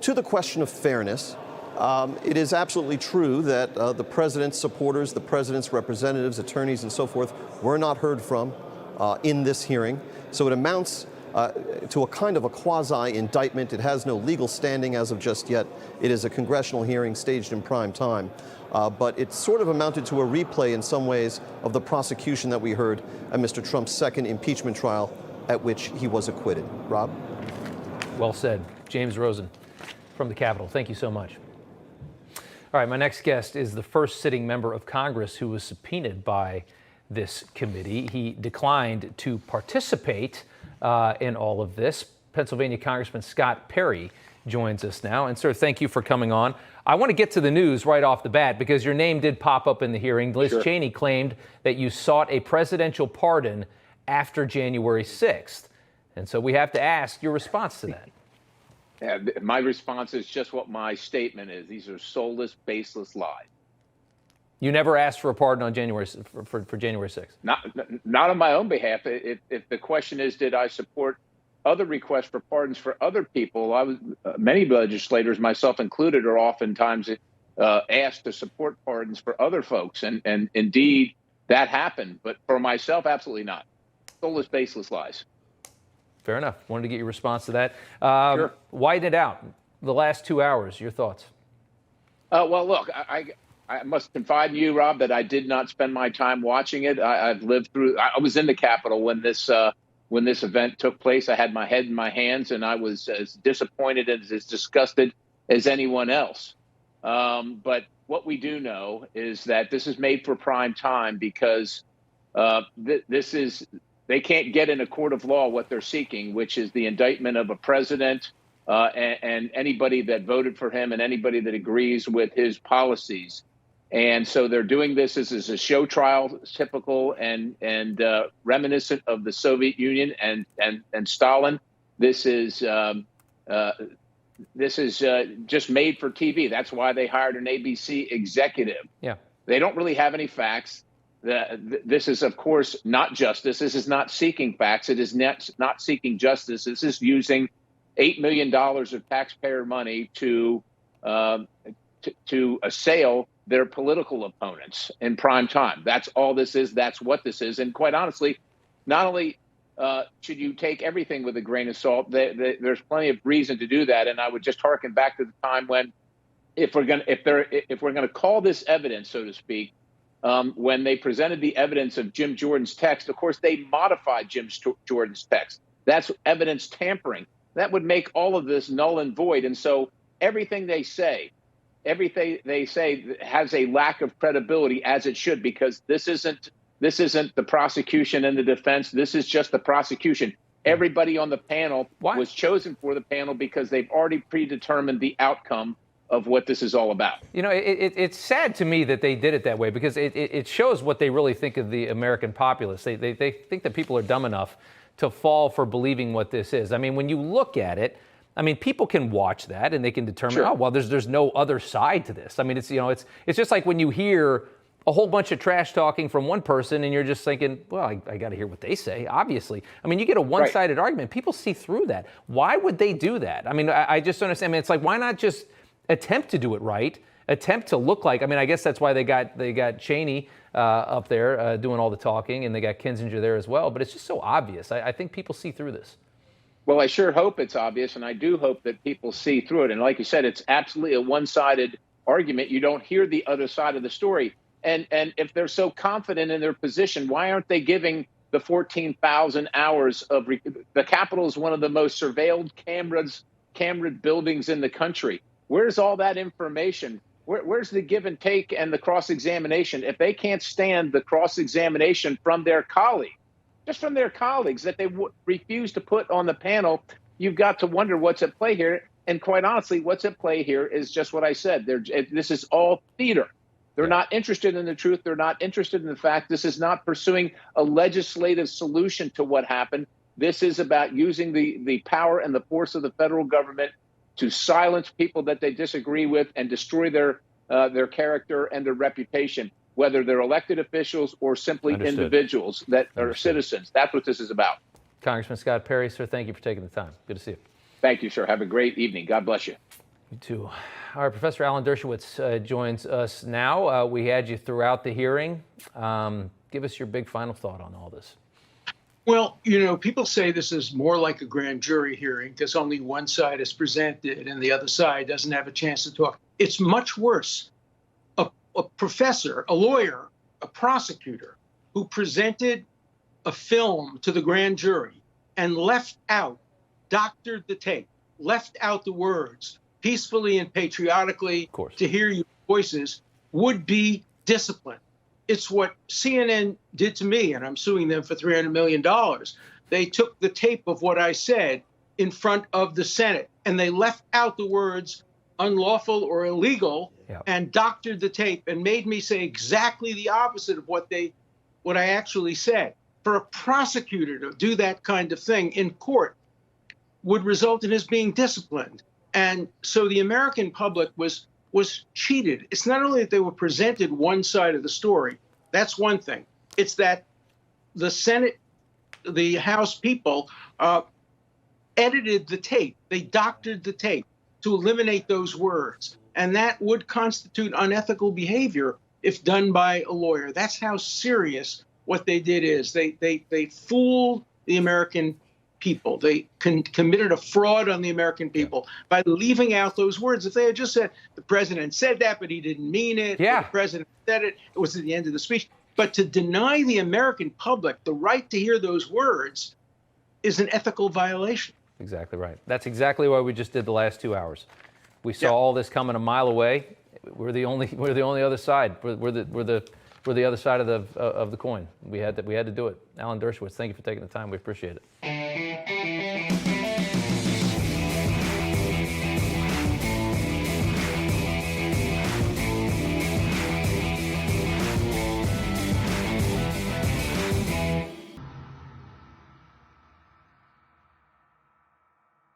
to the question of fairness, it is absolutely true that the president's supporters, the president's representatives, attorneys, and so forth were not heard from in this hearing. So it amounts to a kind of a quasi-indictment. It has no legal standing as of just yet. It is a congressional hearing staged in prime time. But it sort of amounted to a replay in some ways of the prosecution that we heard at Mr. Trump's second impeachment trial, at which he was acquitted. Rob? Well said. James Rosen from the Capitol. Thank you so much. All right, my next guest is the first sitting member of Congress who was subpoenaed by this committee. He declined to participate in all of this. Pennsylvania Congressman Scott Perry joins us now. And sir, thank you for coming on. I want to get to the news right off the bat because your name did pop up in the hearing. Liz Cheney claimed that you sought a presidential pardon after January 6th. And so we have to ask your response to that. Yeah, my response is just what my statement is. These are soulless, baseless lies. You never asked for a pardon on January for January 6th? Not on my own behalf. If the question is, did I support other requests for pardons for other people, many legislators, myself included, are oftentimes asked to support pardons for other folks. And indeed, that happened. But for myself, absolutely not. Soulless, baseless lies. Fair enough. Wanted to get your response to that. Sure. Widen it out. The last 2 hours, your thoughts? Well, look, I must confide in you, Rob, that I did not spend my time watching it. I've lived through. I was in the Capitol when this event took place. I had my head in my hands, and I was as disappointed and as disgusted as anyone else. But what we do know is that this is made for prime time because they can't get in a court of law what they're seeking, which is the indictment of a president and anybody that voted for him and anybody that agrees with his policies. And so they're doing this as a show trial, typical and reminiscent of the Soviet Union and Stalin. This is just made for TV. That's why they hired an ABC executive. Yeah, they don't really have any facts. This is, of course, not justice. This is not seeking facts. It is not seeking justice. This is using $8 million of taxpayer money to assail their political opponents in prime time. That's all this is. That's what this is. And quite honestly, not only should you take everything with a grain of salt, there's plenty of reason to do that. And I would just harken back to the time when, if we're going to call this evidence, so to speak, when they presented the evidence of Jim Jordan's text, of course, they modified Jim Jordan's text. That's evidence tampering. That would make all of this null and void. And so everything they say has a lack of credibility, as it should, because this isn't the prosecution and the defense. This is just the prosecution. Everybody on the panel was chosen for the panel because they've already predetermined the outcome of what this is all about. You know, it's sad to me that they did it that way because it shows what they really think of the American populace. They think that people are dumb enough to fall for believing what this is. I mean, when you look at it, I mean, people can watch that and they can determine, oh, well, there's no other side to this. I mean, it's just like when you hear a whole bunch of trash talking from one person and you're just thinking, well, I got to hear what they say, obviously. I mean, you get a one-sided argument. People see through that. Why would they do that? I mean, I just don't understand. I mean, it's like, why not just attempt to do it right, attempt to look like, I mean, I guess that's why they got Cheney up there doing all the talking, and they got Kinzinger there as well, but it's just so obvious. I think people see through this. Well, I sure hope it's obvious, and I do hope that people see through it. And like you said, it's absolutely a one-sided argument. You don't hear the other side of the story. And if they're so confident in their position, why aren't they giving the 14,000 hours of the Capitol is one of the most surveilled camered buildings in the country. Where's all that information? Where's the give and take and the cross-examination? If they can't stand the cross-examination from their colleague, just from their colleagues that they refuse to put on the panel, you've got to wonder what's at play here. And quite honestly, what's at play here is just what I said. This is all theater. They're not interested in the truth. They're not interested in the fact. This is not pursuing a legislative solution to what happened. This is about using the power and the force of the federal government to silence people that they disagree with and destroy their character and their reputation, whether they're elected officials or simply individuals that are citizens. That's what this is about. Congressman Scott Perry, sir, thank you for taking the time. Good to see you. Thank you, sir. Have a great evening. God bless you. You too. All right, Professor Alan Dershowitz joins us now. We had you throughout the hearing. Give us your big final thought on all this. Well, people say this is more like a grand jury hearing because only one side is presented and the other side doesn't have a chance to talk. It's much worse. A professor, a lawyer, a prosecutor who presented a film to the grand jury and doctored the tape, left out the words peacefully and patriotically to hear your voices would be disciplined. It's what CNN did to me, and I'm suing them for $300 million. They took the tape of what I said in front of the Senate, and they left out the words unlawful or illegal and doctored the tape and made me say exactly the opposite of what I actually said. For a prosecutor to do that kind of thing in court would result in his being disciplined. And so the American public was cheated. It's not only that they were presented one side of the story. That's one thing. It's that the Senate, the House people edited the tape. They doctored the tape to eliminate those words. And that would constitute unethical behavior if done by a lawyer. That's how serious what they did is. They fooled the American people. They committed a fraud on the American people by leaving out those words. If they had just said, the president said that, but he didn't mean it, the president said it, it was at the end of the speech. But to deny the American public the right to hear those words is an ethical violation. Exactly right. That's exactly why we just did the last 2 hours. We saw all this coming a mile away. We're the only other side. We're the other side of the coin. We had to do it. Alan Dershowitz, thank you for taking the time. We appreciate it.